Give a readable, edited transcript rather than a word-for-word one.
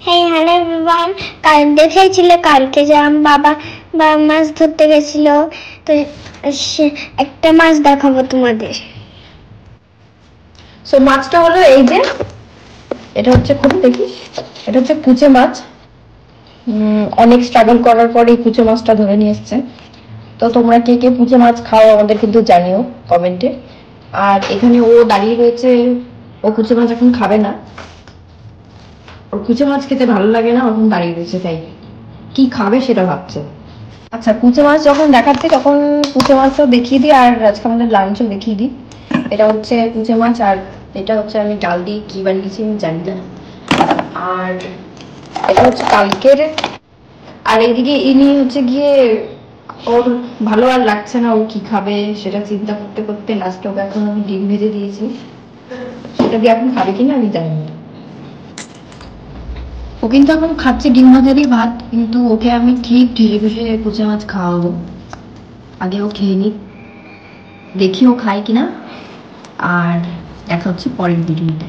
হ্যাঁ hello everyone, কাল দেখেছিলে কালকে যে বাবা মাছ ধরতে গেছিল, তো একটা মাছ দেখাবো তোমাদের। সো মাছটা হলো এই যে, এটা হচ্ছে খুব দেখিস, এটা হচ্ছে কুচে মাছ। অনেক স্ট্রাগল করার পরে এই কুচে মাছটা ধরে নিয়ে এসছে। তো তোমরা কে কে কুচে মাছ খাও আমাদের কিন্তু জানিও কমেন্টে। আর এখানে ও দাঁড়িয়ে রয়েছে, ও কুচে মাছ এখন খাবে না, ওর কুচে মাছ খেতে ভালো লাগে না, এখন দাঁড়িয়ে রয়েছে, তাই কি খাবে সেটা ভাবছে। আচ্ছা, কুচে মাছ যখন দেখাচ্ছি তখন কুচে মাছও দেখিয়ে দিই, আর আজকে আমাদের লাঞ্চও দেখিয়ে দিই। এটা হচ্ছে কুচে মাছ, আর এটা হচ্ছে আমি ডাল দিয়ে কি বানিয়েছি আমি জানি না। আর এটা হচ্ছে কালকের। আর এইদিকে ইনি হচ্ছে গিয়ে, ওর ভালো আর লাগছে না, ও কি খাবে সেটা চিন্তা করতে করতে লাস্টে ওকে এখন আমি ডিম ভেজে দিয়েছি, সেটা দিয়ে এখন খাবে কিনা আমি জানি না। ও কিন্তু এখন খাচ্ছে ডিম ভাজারই ভাত, কিন্তু ওকে আমি ঠিক ঢেলে বসে কুচে মাছ খাওয়াবো। আগে ও খেয়ে নিক, দেখি ও খায় কিনা। আর দেখা হচ্ছে পরের ভিডিওতে।